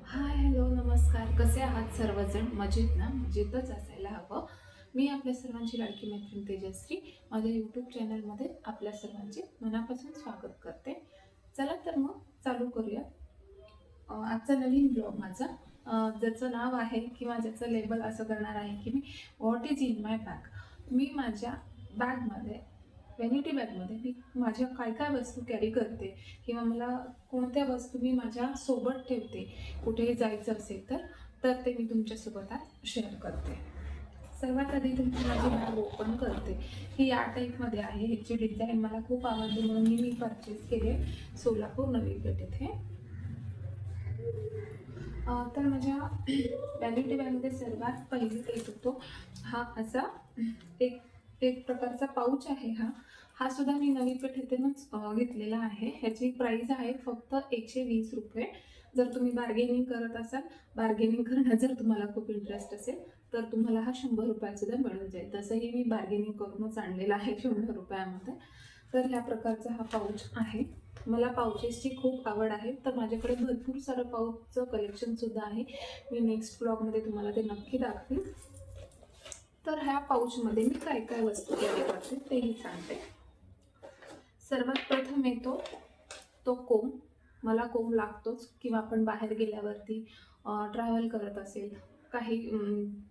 Hi hello नमस्कार. कसे आहात सर्वजण? मजेत ना? मजेतच असायला हवं. मी आपल्या सर्वांची लाडकी मैत्रीण तेजश्री माझ्या यूट्यूब चॅनलमध्ये आपल्या सर्वांचे मनापासून स्वागत करते. चला तर मग चालू करूया आजचा नवीन ब्लॉग माझा, ज्याचं नाव आहे किंवा ज्याचं लेबल असं करणार आहे की मी what is in my bag. मी माझ्या बॅगमध्ये, व्हॅनिटी बॅगमध्ये मी माझ्या काय काय वस्तू कॅरी करते किंवा मला कोणत्या वस्तू मी माझ्या सोबत ठेवते कुठेही जायचं असेल तर ते मी तुमच्यासोबत आज शेअर करते. सर्वात आधी तुमची माझी बॅग ओपन करते. ही या टाईपमध्ये आहे. ह्याची डिझाईन मला खूप आवडली म्हणून मी परचेस केले सोलापूर नवी पेठ येथे. तर माझ्या व्हॅनिटी बॅगमध्ये सर्वात पहिली येत होतो हा असा एक एक प्रकारचा पाऊच आहे. हा सुद्धा मी नवी पेठ येथूनच घेतलेला आहे. ह्याची प्राईस आहे फक्त 120 रुपये. जर तुम्ही बार्गेनिंग करत असाल, बार्गेनिंग करण्यात जर तुम्हाला खूप इंटरेस्ट असेल तर तुम्हाला हा 100 रुपयात सुद्धा मिळून जाईल. तसंही मी बार्गेनिंग करूनच आणलेला आहे 100 रुपयामध्ये. तर ह्या प्रकारचा हा पाऊच आहे. मला पाऊचेसची खूप आवड आहे, तर माझ्याकडे भरपूर सारं पाऊचचं कलेक्शन सुद्धा आहे. मी नेक्स्ट ब्लॉगमध्ये तुम्हाला ते नक्की दाखवेन. तर ह्या पाऊचमध्ये मी काय काय वस्तू कॅरी करते तेही सांगते. सर्वात प्रथम येतो तो कोंब. मला कोंब लागतोच किंवा आपण बाहेर गेल्यावरती ट्रॅव्हल करत असेल, काही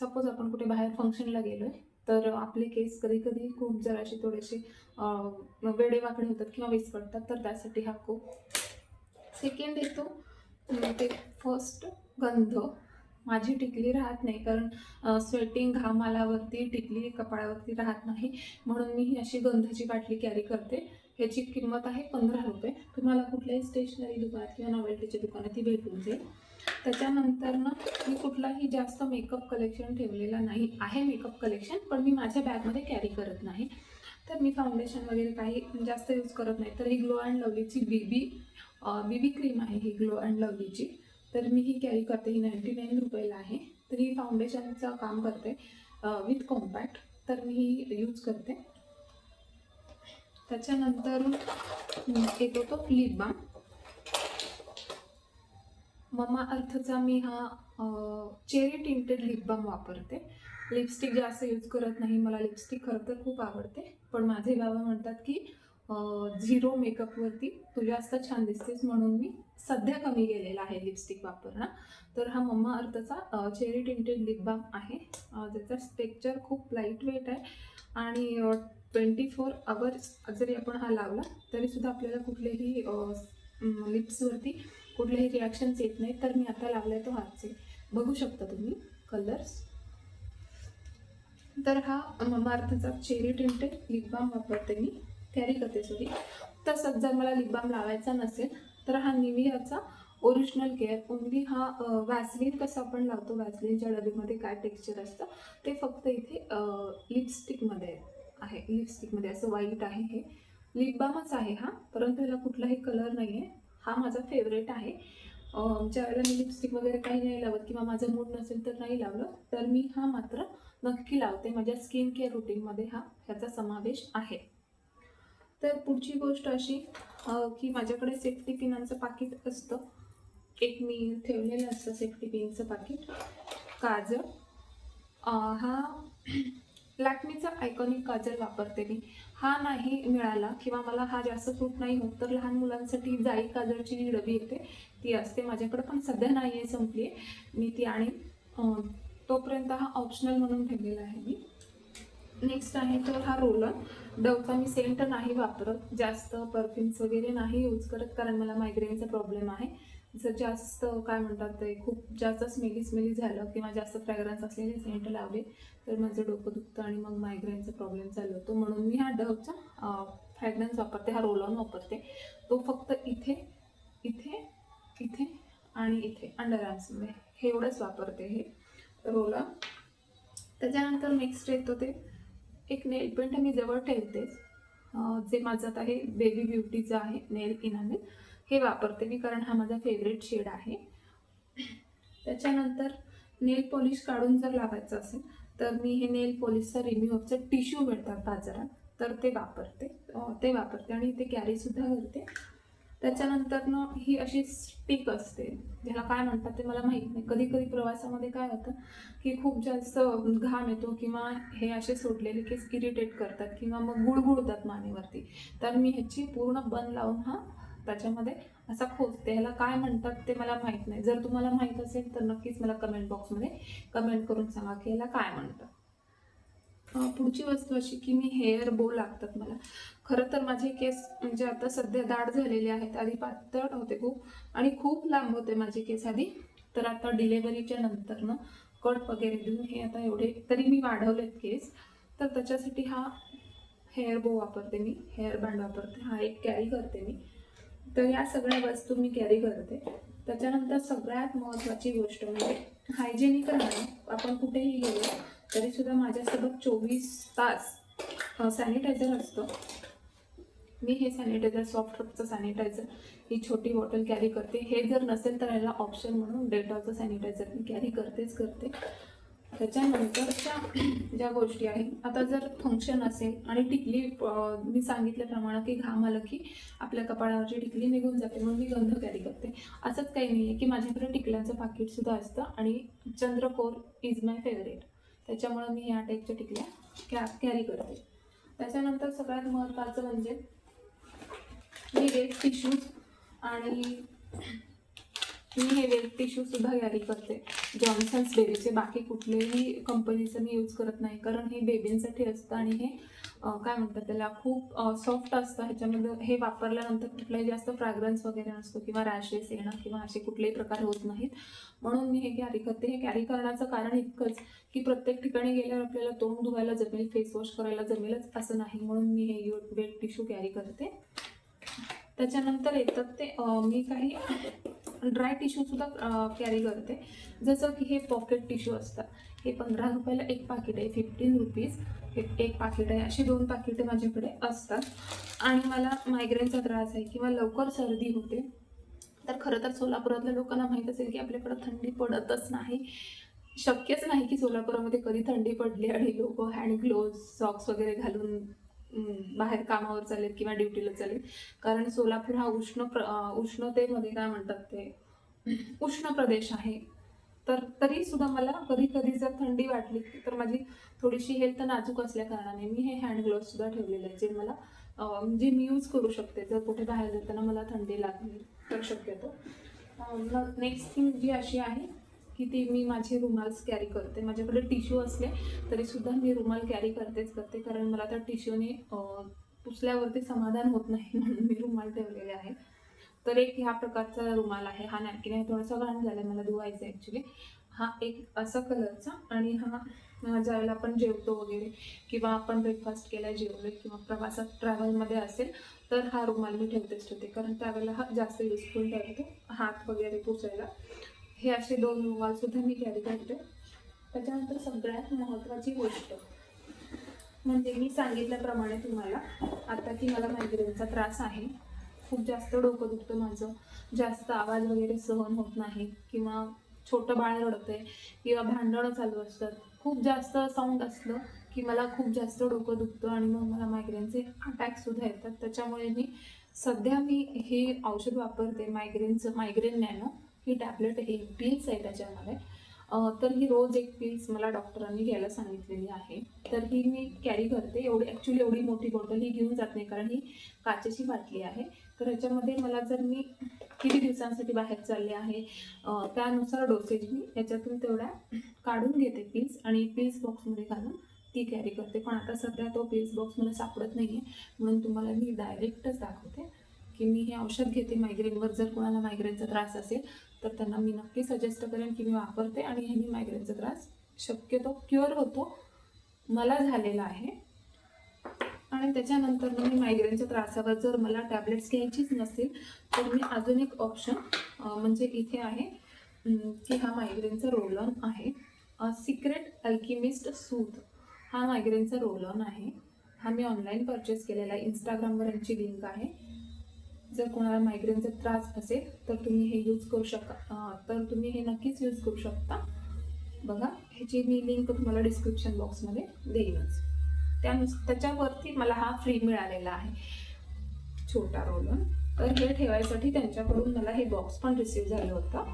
सपोज आपण कुठे बाहेर फंक्शनला गेलोय तर आपले केस कधी कधी खूप जराशी थोडेसे वेडेवाकडे होतात किंवा विस्कटतात, तर त्यासाठी हा कोंब. सेकंड येतो ते फर्स्ट गंध. माझी टिकली राहत नाही कारण स्वेटिंग घाम आल्यावरती टिकली कपाळावरती राहत नाही, म्हणून मी ही अशी गंधाची बाटली कॅरी करते. ह्याची किंमत आहे 15 रुपये. तुम्हाला कुठल्याही स्टेशनरी दुकानात किंवा नॉवेल्टीच्या दुकानात ती भेटून जाईल. त्याच्यानंतर ना मी कुठलाही जास्त मेकअप कलेक्शन ठेवलेला नाही आहे. मेकअप कलेक्शन पण मी माझ्या बॅगमध्ये कॅरी करत नाही. तर मी फाउंडेशन वगैरे काही जास्त यूज करत नाही. तर ही ग्लो अँड लवलीची बीबी क्रीम आहे, ही ग्लो अँड लवलीची. तर मी ही कॅरी करते. ही 99 रुपयाला आहे. तर ही फाउंडेशनचं काम करते विथ कॉम्पॅक्ट. तर मी ही यूज करते. त्याच्यानंतर येतो तो लिप बाम. ममा अर्थचा मी हा चेरी टिंटेड लिप बाम वापरते. लिपस्टिक जास्त यूज करत नाही. मला लिपस्टिक खरं तर खूप आवडते, पण माझे बाबा म्हणतात की झिरो मेकअपवरती तू जास्त छान दिसतेस, म्हणून मी सध्या कमी केलेला आहे लिपस्टिक वापरणं. तर हा मम्मा अर्थचा चेरी टिंटेड लिप बाम आहे. त्याचा टेक्स्चर खूप लाईट वेट आहे आणि 24 आवर्स जरी आपण हा लावला तरीसुद्धा आपल्याला कुठलेही लिप्सवरती कुठलेही रिॲक्शन्स येत नाही. तर मी आता लावलाय तो हातचे, बघू शकता तुम्ही कलर्स. तर हा ममा अर्थचा चेरी टिंटेड लिप बाम वापरते मी, कॅरी करते सॉरी. तसंच जर मला लिप बाम लावायचा नसेल तर हा निवियाचा ओरिजिनल केअर ओनली. हा वॅसलीन कसं आपण लावतो, वॅसलीनच्या डबीमध्ये काय टेक्स्चर असतं ते फक्त इथे लिपस्टिकमध्ये आहे. लिपस्टिकमध्ये असं व्हाईट आहे. हे लिप बामच आहे हा, परंतु याला कुठलाही कलर नाही आहे. हा माझा फेवरेट आहे. ज्या वेळेला मी लिपस्टिक वगैरे काही नाही लावत किंवा माझं मूड नसेल तर नाही लावलं तर मी हा मात्र नक्की लावते. माझ्या स्किन केअर रुटीनमध्ये ह्याचा समावेश आहे. तर पुढची गोष्ट अशी की माझ्याकडे सेफ्टी पिनांचं पाकिट असतं. एक मी ठेवलेलं असतं सेफ्टी पिनचं पाकिट. काजळ, हा लॅक्मीचा आयकॉनिक काजळ वापरते मी. हा नाही मिळाला किंवा मला हा जास्त सूट नाही होत तर लहान मुलांसाठी जाई काजळची जी डबी येते ती असते माझ्याकडे, पण सध्या नाही आहे, संपली आहे. मी ती आणीन. तोपर्यंत हा ऑप्शनल म्हणून ठेवलेला आहे मी. नेक्स्ट आहे तर हा रोलर. डवचा मी सेंट नाही वापरत, जास्त परफ्युम्स वगैरे नाही यूज करत कारण मला मायग्रेनचा प्रॉब्लेम आहे. जर जास्त काय म्हणतात ते खूप जास्त स्मेली झालं किंवा जास्त फ्रॅग्रन्स असलेले सेंट लावले तर माझं डोकं दुखतं आणि मग मायग्रेनचा प्रॉब्लेम चालू होतो, म्हणून मी हा डवचा फ्रॅग्रन्स वापरते. हा रोल ऑन वापरते. तो फक्त इथे इथे इथे आणि इथे अंडर आर्म्समध्ये हे एवढंच वापरते हे रोल ऑन. त्याच्यानंतर नेक्स्ट येतो ते एक नेल पेंट मी जवळ ठेवतेच, जे माझं आता हे बेबी ब्युटीचं आहे नेल इनामेल. हे वापरते मी कारण हा माझा फेवरेट शेड आहे. त्याच्यानंतर नेल पॉलिश काढून जर लावायचं असेल तर मी हे नेल पॉलिशचा रिम्यूव्हरचं टिश्यू मिळतात बाजारात, तर ते वापरते आणि ते कॅरीसुद्धा करते. त्याच्यानंतरनं ही अशी स्टिक असते, ज्याला काय म्हणतात ते मला माहीत नाही. कधी कधी प्रवासामध्ये काय होतं की खूप जास्त घाम येतो किंवा हे असे सोडलेले केस इरिटेट करतात किंवा मग गुळगुळतात मानेवरती, तर मी ह्याची पूर्ण बन लावून त्याच्यामध्ये असा खोचते. ह्याला काय म्हणतात ते मला माहीत नाही. जर तुम्हाला माहीत असेल तर नक्कीच मला कमेंट बॉक्समध्ये कमेंट करून सांगा की ह्याला काय म्हणतात. पुढची वस्तू अशी की मी हेअर बो लागतात मला. खरं तर माझे केस म्हणजे आता सध्या दाट झालेले आहेत, आधी पातळ होते खूप आणि खूप लांब होते माझे केस आधी. तर आता डिलेवरीच्या नंतरनं कट वगैरे देऊन हे आता एवढे तरी मी वाढवलेत केस, तर त्याच्यासाठी हा हेअर बो वापरते मी, हेअर बँड वापरते. हा एक कॅरी करते मी. तर या सगळ्या वस्तू मी कॅरी करते. त्याच्यानंतर सगळ्यात महत्त्वाची गोष्ट म्हणजे हायजेनिक राहणं. आपण कुठेही गेलो तरीसुद्धा माझ्यासोबत 24 तास सॅनिटायझर असतं. मी हे सॅनिटायझर सॉफ्टचं सॅनिटायझर ही छोटी बॉटल कॅरी करते. हे जर नसेल तर याला ऑप्शन म्हणून डेटॉलचं सॅनिटायझर मी कॅरी करते. त्याच्यानंतरच्या ज्या गोष्टी आहेत, आता जर फंक्शन असेल आणि टिकली, मी सांगितल्याप्रमाणे की घाम आलं की आपल्या कपाळावरची टिकली निघून जाते, म्हणून मी गंध कॅरी करते. असंच काही नाही आहे की माझ्याकडे टिकल्यांचं पाकिटसुद्धा असतं आणि चंद्रकोर इज माय फेवरेट, त्याच्यामुळं मी या टाईपच्या टिकल्या कॅरी करते. त्याच्यानंतर सगळ्यात महत्त्वाचं म्हणजे मी वेट टिश्यूज आणि मी हे वेट टिश्यूसुद्धा कॅरी करते. जॉन्सन्स बेबीचे, बाकी कुठलेही कंपनीचं मी यूज करत नाही, कारण हे बेबींसाठी असतं आणि हे काय म्हणतात त्याला खूप सॉफ्ट असतं. ह्याच्यामध्ये हे वापरल्यानंतर कुठलाही जास्त फ्रॅग्रन्स वगैरे नसतो किंवा रॅशेस येणं किंवा असे कुठलेही प्रकार होत नाहीत, म्हणून मी हे कॅरी करते. हे कॅरी करण्याचं कारण इतकंच की प्रत्येक ठिकाणी गेल्यावर आपल्याला तोंड धुवायला जमेल, फेस वॉश करायला जमेलच असं नाही, म्हणून मी हे वेट टिश्यू कॅरी करते. त्याच्यानंतर येतात ते मी काही ड्राय टिश्यूसुद्धा कॅरी करते. जसं की हे पॉकेट टिश्यू असतात, हे 15 रुपयाला एक पाकिट आहे, 15 रुपीज हे एक पाकिट आहे. अशी 2 पाकिटे माझ्याकडे असतात. आणि मला मायग्रेनचा त्रास आहे किंवा लवकर सर्दी होते, तर खरं तर सोलापुरातल्या लोकांना माहीत असेल की आपल्याकडं थंडी पडतच नाही. शक्यच नाही की सोलापुरामध्ये कधी थंडी पडली आणि लोक हँड ग्लोव्ज सॉक्स वगैरे घालून बाहेर कामावर चालेल किंवा ड्युटीला चालेल, कारण सोलापूर हा उष्णतेमध्ये काय म्हणतात ते उष्ण प्रदेश आहे. तर तरीसुद्धा मला कधी कधी जर थंडी वाटली तर माझी थोडीशी हेल्थ नाजूक असल्या कारणाने मी हे हँड ग्लोव्हसुद्धा ठेवलेले आहेत, जे मला म्हणजे मी यूज करू शकते जर कुठे बाहेर जाताना मला थंडी लागली तर. शक्यतो नेक्स्ट थिंग जी अशी आहे की ती मी माझे रुमाल्स कॅरी करते. माझ्याकडे टिश्यू असले तरीसुद्धा मी रुमाल कॅरी करते, कारण मला त्या टिश्यूने पुसल्यावरती समाधान होत नाही, म्हणून मी रुमाल ठेवलेले आहे. तर एक ह्या प्रकारचा रुमाल आहे. हा नॅपकिन आहे, थोडासा घाण झाला आहे, मला धुवायचा आहे ॲक्च्युली. हा एक असा कलरचा, आणि हा ज्यावेळेला आपण जेवतो वगैरे किंवा आपण ब्रेकफास्ट केला जेवलो किंवा प्रवासात ट्रॅव्हलमध्ये असेल तर हा रुमाल मी ठेवते, कारण त्यावेळेला हा जास्त युजफुल ठरतो हात वगैरे पुसायला. हे असे 2 रुमालसुद्धा मी कॅरी करते. त्याच्यानंतर सगळ्यात महत्त्वाची गोष्ट म्हणजे मी सांगितल्याप्रमाणे तुम्हाला आता की मला मायग्रेनचा त्रास आहे, खूप जास्त डोकं दुखतं माझं, जास्त आवाज वगैरे सहन होत नाही किंवा छोटं बाळ रडतंय किंवा भांडणं चालू असतात, खूप जास्त साऊंड असलं की मला खूप जास्त डोकं दुखतं आणि मग मला मायग्रेनचे अटॅकसुद्धा येतात. त्याच्यामुळे सध्या मी हे औषध वापरते, मायग्रेन नॅनो ही टॅबलेट, ही पिल्स आहे त्याच्यामध्ये. तर ही रोज एक पिल्स मला डॉक्टरांनी घ्यायला सांगितलेली आहे, तर ही मी कॅरी करते. ॲक्च्युली एवढी मोठी बॉटल ही घेऊन जात नाही, कारण ही काचेची बाटली आहे. तर ह्याच्यामध्ये मला जर मी किती दिवसांसाठी बाहेर चालले आहे त्यानुसार डोसेज मी याच्यातून तेवढ्या काढून घेते पिल्स आणि पिल्स बॉक्समध्ये घालून ती कॅरी करते. पण आता सध्या तो पिल्स बॉक्स मला सापडत नाही आहे, म्हणून तुम्हाला मी डायरेक्टच दाखवते की मी हे औषध घेते मायग्रेनवर. जर कोणाला मायग्रेनचा त्रास असेल तर त्यांना मी नक्की सजेस्ट करेन की मी वापरते, आणि ह्यानी मायग्रेनचा त्रास शक्यतो क्युअर होतो, मला झालेला आहे. आणि त्याच्यानंतर मी मायग्रेनच्या त्रासावर जर मला टॅबलेट्स घ्यायचीच नसेल तर मी अजून एक ऑप्शन म्हणजे इथे आहे की हा मायग्रेनचा रोल ऑन आहे. सिक्रेट अल्केमिस्ट सूद हा मायग्रेनचा रोल ऑन आहे. हा मी ऑनलाईन परचेस केलेला आहे. इंस्टाग्रामवर यांची लिंक आहे. जर कोणाला मायग्रेनचा त्रास असेल तर तुम्ही हे यूज करू तर तुम्ही हे नक्कीच यूज करू शकता. बघा, ह्याची मी लिंक तुम्हाला डिस्क्रिप्शन बॉक्समध्ये देईनच. त्याच्यावरती मला हा फ्री मिळालेला आहे, छोटा रोल ऑन. तर हे ठेवायसाठी त्यांच्याकडून मला हे बॉक्स पण रिसीव झालं होतं.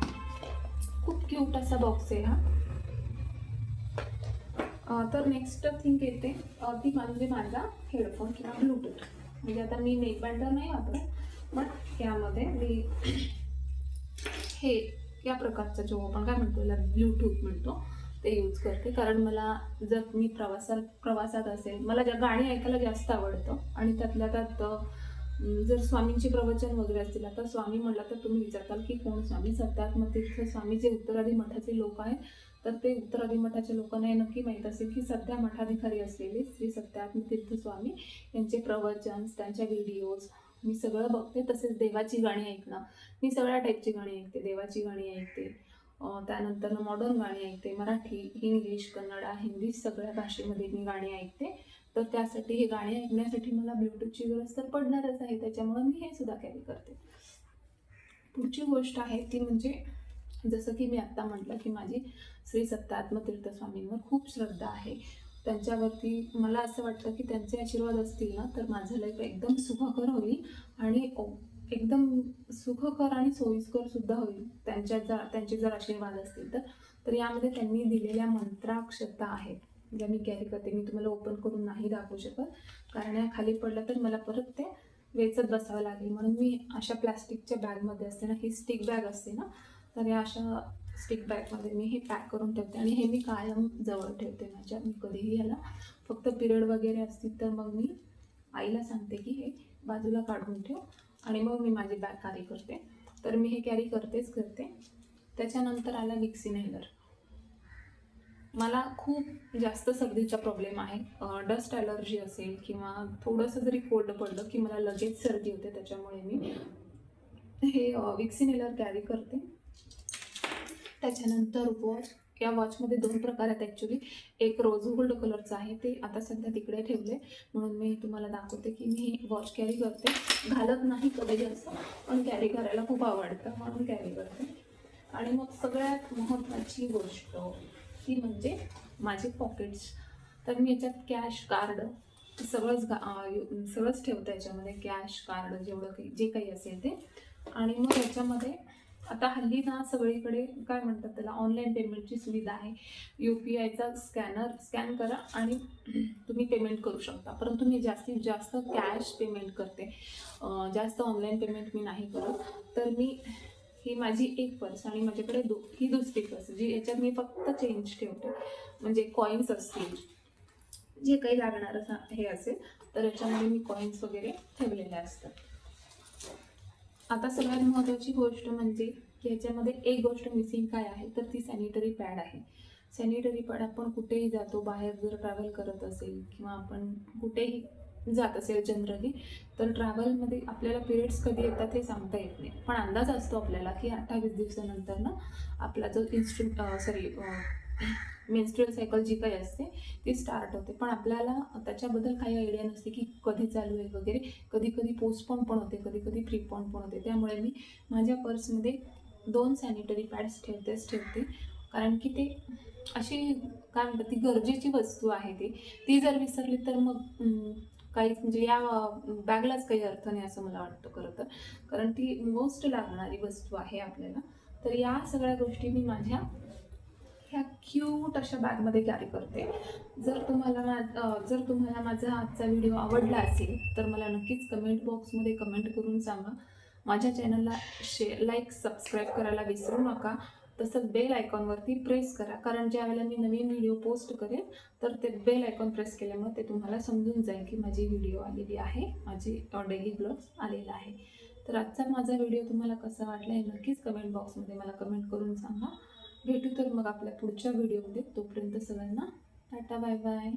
खूप क्यूट असा बॉक्स आहे हा. तर नेक्स्ट थिंग येते ती म्हणजे माझा हेडफोन किंवा ब्लूटूथ. म्हणजे आता मी नेकबँड तर नाही वापरत, बट यामध्ये मी हे या प्रकारचा जो आपण काय म्हणतो याला ब्लूटूथ म्हणतो ते यूज करते. कारण मला जर मी प्रवासात असेल, मला गाणी ऐकायला जास्त आवडतं. आणि त्यातल्या त्यात जर स्वामींची प्रवचन वगैरे असतील, आता स्वामी म्हटलं तर तुम्ही विचारताल की कोण स्वामी? सत्यात्मतीर्थ स्वामी जे उत्तरादी मठाचे लोक आहेत, तर ते उत्तरादी मठाच्या लोकांना हे नक्की माहीत असेल की सध्या मठाधिकारी असलेले श्री सत्यात्मतीर्थ स्वामी यांचे प्रवचन, त्यांच्या व्हिडिओज मी सगळं बघते. तसेच देवाची गाणी ऐकणं, मी सगळ्या टाईपची गाणी ऐकते. देवाची गाणी ऐकते, त्यानंतर मॉडर्न गाणी ऐकते, मराठी, इंग्लिश, कन्नडा, हिंदी सगळ्या भाषेमध्ये मी गाणी ऐकते. तर त्यासाठी हे गाणी ऐकण्यासाठी मला ब्लूटूथची गरज तर पडणारच आहे. त्याच्यामुळे मी हे सुद्धा कॅरी करते. पुढची गोष्ट आहे ती म्हणजे जसं की मी आत्ता म्हटलं की माझी श्री सत्यात्मतीर्थ स्वामींवर खूप श्रद्धा आहे. त्यांच्यावरती मला असं वाटतं की त्यांचे आशीर्वाद असतील ना तर माझं लाईफ एकदम सुखकर होईल आणि एकदम सुखकर आणि सोयीस्कर सुद्धा होईल. त्यांचे जर आशीर्वाद असतील तर यामध्ये त्यांनी दिलेल्या मंत्राक्षता आहेत ज्या मी कॅरी करते. मी तुम्हाला ओपन करून नाही दाखवू शकत, कारण या खाली पडलं तर मला परत ते वेचत बसावं लागेल. म्हणून मी अशा प्लॅस्टिकच्या बॅगमध्ये असते ना, ही स्टिक बॅग असते ना, तर या अशा स्टिक बॅगमध्ये मी हे पॅक करून ठेवते. आणि हे मी कायम जवळ ठेवते माझ्या. मी कधीही ह्याला फक्त पिरियड वगैरे असतील तर मग मी आईला सांगते की हे बाजूला काढून ठेव आणि मग मी माझी बॅग कॅरी करते. तर मी हे कॅरी करतेच करते. त्याच्यानंतर आला विक्स इनहेलर. मला खूप जास्त सर्दीचा प्रॉब्लेम आहे. डस्ट ॲलर्जी असेल किंवा थोडंसं जरी कोल्ड पडलं की मला लगेच सर्दी होते. त्याच्यामुळे मी हे विक्स इनहेलर कॅरी करते. त्याच्यानंतर वॉच. या वॉचमध्ये 2 प्रकार आहेत ॲक्च्युली. एक रोज गोल्ड कलरचं आहे, ते आता सध्या तिकडे ठेवले म्हणून मी तुम्हाला दाखवते की मी वॉच कॅरी करते. घालत नाही कधी जास्त, पण कॅरी करायला खूप आवडतं म्हणून कॅरी करते. आणि मग सगळ्यात महत्त्वाची गोष्ट ती म्हणजे माझे पॉकेट्स. तर मी याच्यात कॅश, कार्ड सगळंच ठेवतं याच्यामध्ये. कॅश, कार्ड, जेवढं काही जे काही असेल ते. आणि मग याच्यामध्ये आता हल्ली ना सगळीकडे काय म्हणतात त्याला, ऑनलाईन पेमेंटची सुविधा आहे. UPIचा स्कॅन करा आणि तुम्ही पेमेंट करू शकता. परंतु मी जास्तीत जास्त कॅश पेमेंट करते. जास्त ऑनलाईन पेमेंट मी नाही करत. तर मी ही माझी एक पर्स आणि माझ्याकडे ही दुसरी पर्स, जी याच्यात मी फक्त चेंज ठेवते. म्हणजे कॉईन्स असतील, जे काही लागणारं हे असेल तर याच्यामध्ये मी कॉईन्स वगैरे ठेवलेले असतात. आता सगळ्यात महत्त्वाची गोष्ट म्हणजे की ह्याच्यामध्ये एक गोष्ट मिसिंग काय आहे तर ती सॅनिटरी पॅड आहे. सॅनिटरी पॅड आपण कुठेही जातो, बाहेर जर ट्रॅव्हल करत असेल किंवा आपण कुठेही जात असेल जनरली, तर ट्रॅव्हलमध्ये आपल्याला पिरियड्स कधी येतात हे सांगता येत नाही. पण अंदाज असतो आपल्याला की 28 दिवसानंतर ना आपला जो मेन्स्ट्रुअल सायकल जी काही असते ती स्टार्ट होते. पण आपल्याला त्याच्याबद्दल काही आयडिया नसते की कधी चालू आहे वगैरे. कधी कधी पोस्टपोन पण होते, कधी कधी प्रीपोन पण होते. त्यामुळे मी माझ्या पर्समध्ये 2 सॅनिटरी पॅड्स ठेवते. कारण की ते अशी काय म्हणतात ती गरजेची वस्तू आहे. ती जर विसरली तर मग काही म्हणजे या बॅगलाच काही अर्थ नाही असं मला वाटतं खरं तर. कारण ती मोस्ट लागणारी वस्तू आहे आपल्याला. तर या सगळ्या गोष्टी मी माझ्या ह्या क्यूट अशा बॅगमध्ये कॅरी करते. जर तुम्हाला माझा आजचा व्हिडिओ आवडला असेल तर मला नक्कीच कमेंट बॉक्समध्ये कमेंट करून सांगा. माझ्या चॅनलला लाईक, सबस्क्राईब करायला विसरू नका. तसंच बेल आयकॉनवरती प्रेस करा, कारण ज्या वेळेला मी नवीन व्हिडिओ पोस्ट करेन तर ते बेल आयकॉन प्रेस केल्यामुळे ते तुम्हाला समजून जाईल की माझी व्हिडिओ आलेली आहे, माझी डेली ब्लॉग्स आलेला आहे. तर आजचा माझा व्हिडिओ तुम्हाला कसा वाटला हे नक्कीच कमेंट बॉक्समध्ये मला कमेंट करून सांगा. भेटू तर मग आपल्या पुढच्या व्हिडिओमध्ये. तोपर्यंत सगळ्यांना टाटा, बाय बाय.